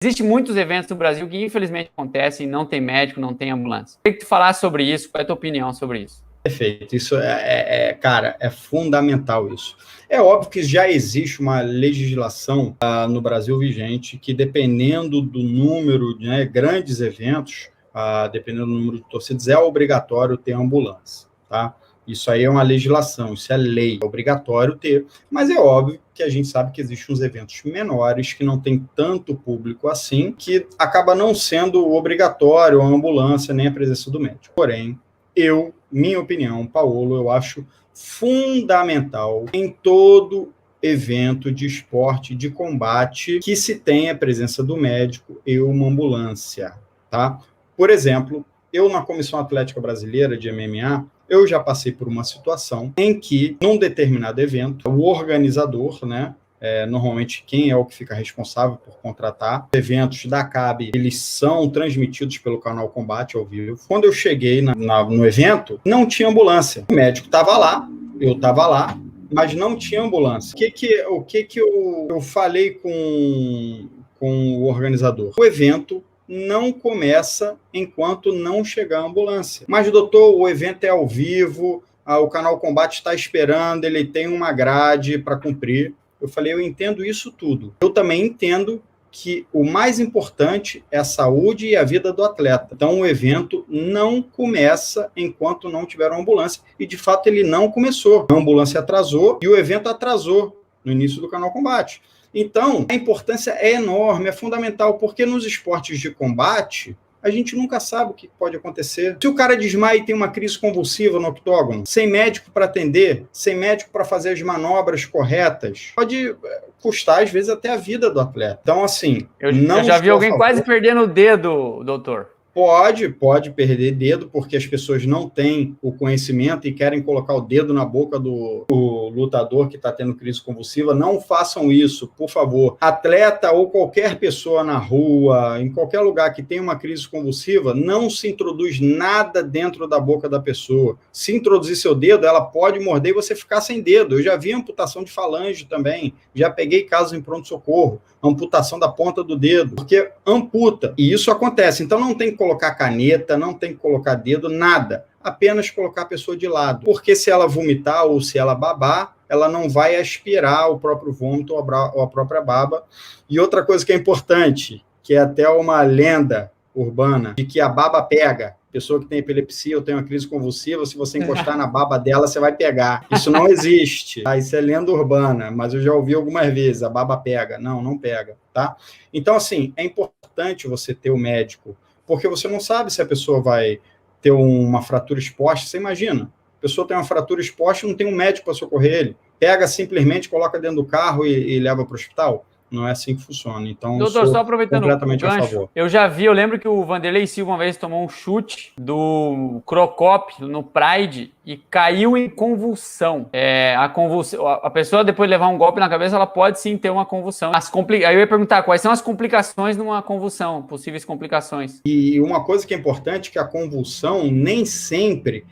Existem muitos eventos no Brasil que infelizmente acontecem e não tem médico, não tem ambulância. Queria que tu falasse sobre isso, qual é a tua opinião sobre isso? Perfeito, isso cara, é fundamental isso. É óbvio que já existe uma legislação no Brasil vigente que, dependendo do número de grandes eventos, dependendo do número de torcidas, é obrigatório ter ambulância, tá? Isso aí é uma legislação, isso é lei, é obrigatório ter, mas é óbvio que a gente sabe que existem uns eventos menores que não tem tanto público assim, que acaba não sendo obrigatório a ambulância nem a presença do médico. Porém, minha opinião, Paulo, eu acho fundamental em todo evento de esporte, de combate, que se tenha a presença do médico e uma ambulância, tá? Por exemplo, eu na Comissão Atlética Brasileira de MMA, eu já passei por uma situação em que, num determinado evento, o organizador, né, normalmente quem é o que fica responsável por contratar. Os eventos da CAB, eles são transmitidos pelo canal Combate ao vivo. Quando eu cheguei no evento, não tinha ambulância. O médico estava lá, eu estava lá, mas não tinha ambulância. O que eu falei com o organizador? O evento não começa enquanto não chegar a ambulância. Mas, doutor, o evento é ao vivo, o canal Combate está esperando, ele tem uma grade para cumprir. Eu falei, eu entendo isso tudo. Eu também entendo que o mais importante é a saúde e a vida do atleta. Então, o evento não começa enquanto não tiver uma ambulância. E, de fato, ele não começou. A ambulância atrasou e o evento atrasou no início do canal Combate. Então, a importância é enorme, é fundamental, porque nos esportes de combate, a gente nunca sabe o que pode acontecer. Se o cara desmaia e tem uma crise convulsiva no octógono, sem médico para atender, sem médico para fazer as manobras corretas, pode custar, às vezes, até a vida do atleta. Então, assim... Eu já vi alguém quase perdendo o dedo, doutor. Pode perder dedo, porque as pessoas não têm o conhecimento e querem colocar o dedo na boca do lutador que está tendo crise convulsiva. Não façam isso, por favor. Atleta ou qualquer pessoa na rua, em qualquer lugar que tenha uma crise convulsiva, não se introduz nada dentro da boca da pessoa. Se introduzir seu dedo, ela pode morder e você ficar sem dedo. Eu já vi amputação de falange também, já peguei casos em pronto-socorro, amputação da ponta do dedo, porque amputa, e isso acontece. Então não tem que colocar caneta, não tem que colocar dedo, nada. Apenas colocar a pessoa de lado. Porque se ela vomitar ou se ela babar, ela não vai aspirar o próprio vômito ou a própria baba. E outra coisa que é importante, que é até uma lenda urbana, de que a baba pega. Pessoa que tem epilepsia ou tem uma crise convulsiva, se você encostar na baba dela, você vai pegar. Isso não existe, tá? Isso é lenda urbana, mas eu já ouvi algumas vezes, a baba pega. Não pega, tá? Então, assim, é importante você ter o médico, porque você não sabe se a pessoa vai ter uma fratura exposta. Você imagina, a pessoa tem uma fratura exposta e não tem um médico para socorrer ele. Pega simplesmente, coloca dentro do carro e leva para o hospital. Não é assim que funciona. Então, doutor, só aproveitando completamente o gancho, a favor. eu lembro que o Vanderlei Silva uma vez tomou um chute do Crocop no Pride e caiu em convulsão. A pessoa, depois de levar um golpe na cabeça, ela pode sim ter uma convulsão. Aí eu ia perguntar, quais são as complicações numa convulsão, possíveis complicações? E uma coisa que é importante, que a convulsão nem sempre...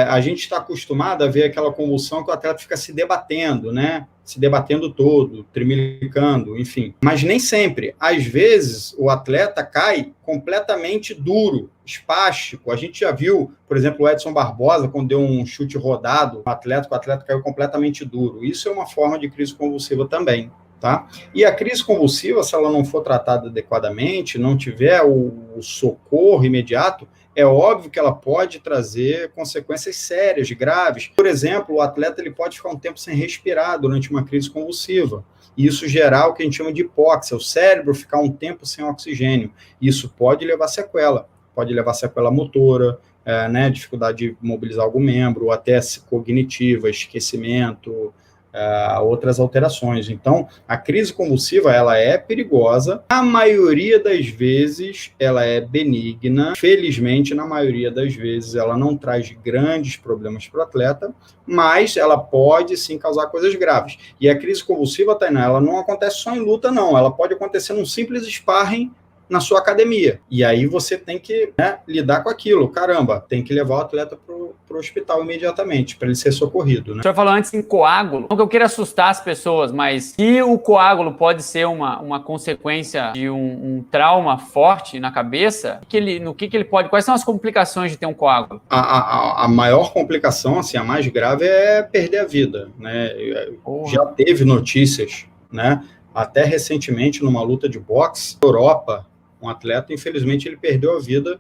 a gente está acostumado a ver aquela convulsão que o atleta fica se debatendo, né? Se debatendo todo, tremelicando, enfim. Mas nem sempre. Às vezes, o atleta cai completamente duro, espástico. A gente já viu, por exemplo, o Edson Barbosa, quando deu um chute rodado, o atleta caiu completamente duro. Isso é uma forma de crise convulsiva também. Tá? E a crise convulsiva, se ela não for tratada adequadamente, não tiver o socorro imediato, é óbvio que ela pode trazer consequências sérias, graves. Por exemplo, o atleta ele pode ficar um tempo sem respirar durante uma crise convulsiva. E isso gerar o que a gente chama de hipóxia, o cérebro ficar um tempo sem oxigênio. Isso pode levar sequela motora, dificuldade de mobilizar algum membro, ou até cognitiva, esquecimento, outras alterações. Então, a crise convulsiva, ela é perigosa. A maioria das vezes, ela é benigna. Felizmente, na maioria das vezes, ela não traz grandes problemas para o atleta, mas ela pode, sim, causar coisas graves. E a crise convulsiva, Tainá, ela não acontece só em luta, não. Ela pode acontecer num simples sparring na sua academia. E aí você tem que lidar com aquilo. Caramba, tem que levar o atleta para o para o hospital imediatamente, para ele ser socorrido, né? O senhor falou antes em coágulo. Não que eu queira assustar as pessoas, mas se o coágulo pode ser uma consequência de um trauma forte na cabeça, no que ele pode... Quais são as complicações de ter um coágulo? A maior complicação, assim, a mais grave é perder a vida, né? Já teve notícias, né? Até recentemente, numa luta de boxe, na Europa, um atleta, infelizmente, ele perdeu a vida,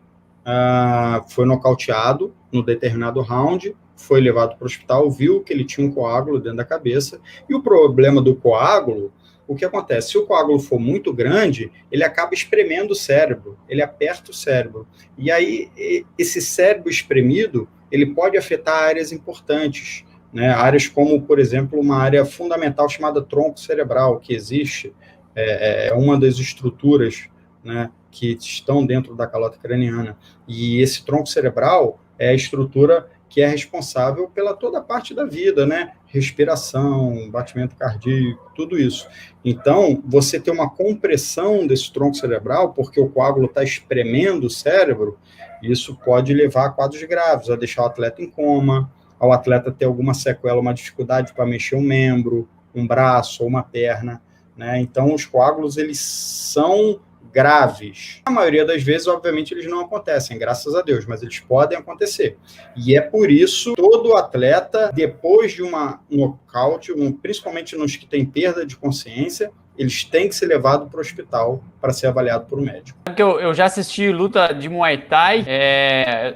foi nocauteado no determinado round, foi levado para o hospital, viu que ele tinha um coágulo dentro da cabeça, e o problema do coágulo, o que acontece? Se o coágulo for muito grande, ele acaba espremendo o cérebro, ele aperta o cérebro, e aí esse cérebro espremido, ele pode afetar áreas importantes, né? Áreas como, por exemplo, uma área fundamental chamada tronco cerebral, que existe, é uma das estruturas, né, que estão dentro da calota craniana. E esse tronco cerebral é a estrutura que é responsável pela toda a parte da vida, né? Respiração, batimento cardíaco, tudo isso. Então, você ter uma compressão desse tronco cerebral, porque o coágulo está espremendo o cérebro, isso pode levar a quadros graves, a deixar o atleta em coma, ao atleta ter alguma sequela, uma dificuldade para mexer um membro, um braço ou uma perna, né? Então, os coágulos, eles são graves. A maioria das vezes, obviamente, eles não acontecem, graças a Deus, mas eles podem acontecer. E é por isso, todo atleta, depois de uma nocaute, principalmente nos que têm perda de consciência, eles têm que ser levados para o hospital para ser avaliado por um médico. Eu já assisti luta de Muay Thai,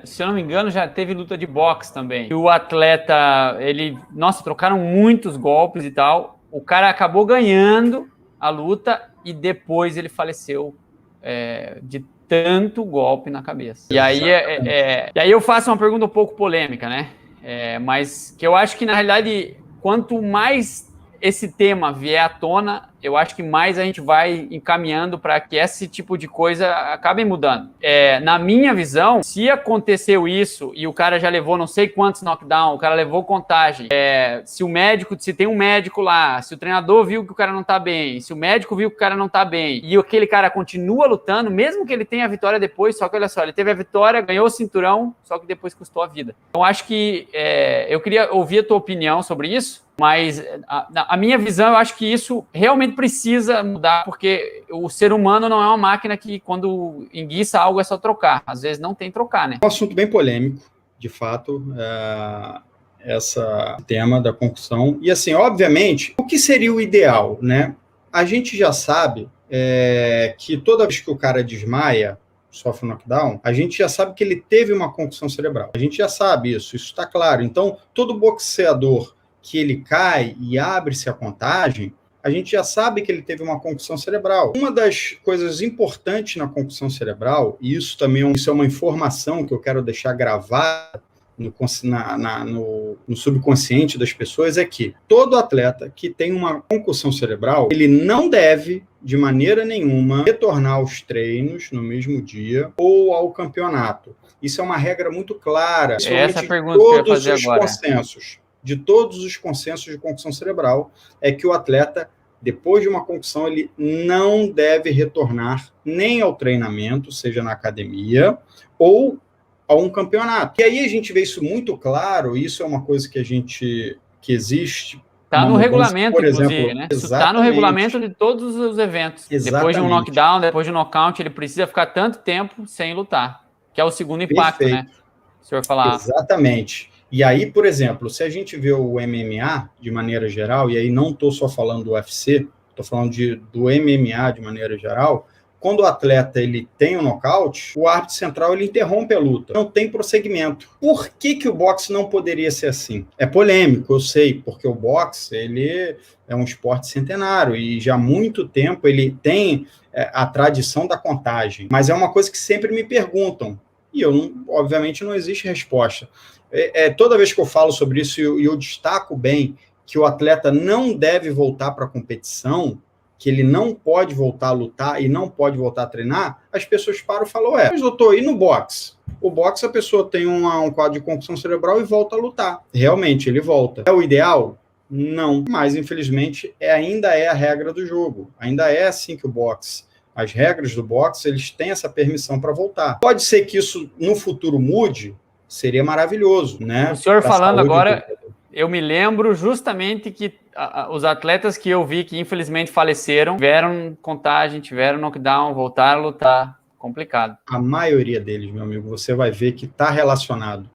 se eu não me engano, já teve luta de boxe também. E o atleta, trocaram muitos golpes e tal. O cara acabou ganhando a luta e depois ele faleceu de tanto golpe na cabeça. E aí, eu faço uma pergunta um pouco polêmica, né? Mas que eu acho que, na realidade, quanto mais esse tema vier à tona, eu acho que mais a gente vai encaminhando para que esse tipo de coisa acabe mudando. Na minha visão, se aconteceu isso e o cara já levou não sei quantos knockdown, o cara levou contagem, se tem um médico lá, se o treinador viu que o cara não tá bem, se o médico viu que o cara não tá bem, e aquele cara continua lutando, mesmo que ele tenha a vitória depois, só que olha só, ele teve a vitória, ganhou o cinturão, só que depois custou a vida. Então acho que eu queria ouvir a tua opinião sobre isso, mas a minha visão, eu acho que isso realmente precisa mudar, porque o ser humano não é uma máquina que, quando enguiça algo, é só trocar. Às vezes não tem trocar, né? É um assunto bem polêmico, de fato, esse tema da concussão. E, assim, obviamente, o que seria o ideal, né? A gente já sabe que toda vez que o cara desmaia, sofre um knockdown, a gente já sabe que ele teve uma concussão cerebral. A gente já sabe isso está claro. Então, todo boxeador que ele cai e abre-se a contagem, a gente já sabe que ele teve uma concussão cerebral. Uma das coisas importantes na concussão cerebral, e isso também isso é uma informação que eu quero deixar gravada no subconsciente das pessoas, é que todo atleta que tem uma concussão cerebral, ele não deve, de maneira nenhuma, retornar aos treinos no mesmo dia ou ao campeonato. Isso é uma regra muito clara. Essa pergunta que eu ia fazer agora. De todos os consensos de concussão cerebral, é que o atleta, depois de uma concussão, ele não deve retornar nem ao treinamento, seja na academia, ou a um campeonato. E aí a gente vê isso muito claro, isso é uma coisa que existe. Está no regulamento, por inclusive, exemplo, né? Isso está no regulamento de todos os eventos. Exatamente. Depois de um knockdown, depois de um knockout, ele precisa ficar tanto tempo sem lutar, que é o segundo impacto, Perfeito. né? O senhor falar. Exatamente. E aí, por exemplo, se a gente vê o MMA de maneira geral, e aí não estou só falando do UFC, estou falando do MMA de maneira geral, quando o atleta ele tem um nocaute, o árbitro central ele interrompe a luta, não tem prosseguimento. Por que o boxe não poderia ser assim? É polêmico, eu sei, porque o boxe ele é um esporte centenário e já há muito tempo ele tem a tradição da contagem, mas é uma coisa que sempre me perguntam, e obviamente não existe resposta. Toda vez que eu falo sobre isso, e eu destaco bem que o atleta não deve voltar para a competição, que ele não pode voltar a lutar e não pode voltar a treinar, as pessoas param e falam, mas doutor, e no boxe? O boxe, a pessoa tem um quadro de concussão cerebral e volta a lutar. Realmente, ele volta. É o ideal? Não. Mas, infelizmente, ainda é a regra do jogo. Ainda é assim que o boxe... As regras do boxe, eles têm essa permissão para voltar. Pode ser que isso, no futuro, mude? seria maravilhoso, né? O senhor falando agora, do... eu me lembro justamente que os atletas que eu vi que infelizmente faleceram, tiveram contagem, tiveram knockdown, voltaram a lutar. Complicado. A maioria deles, meu amigo, você vai ver que está relacionado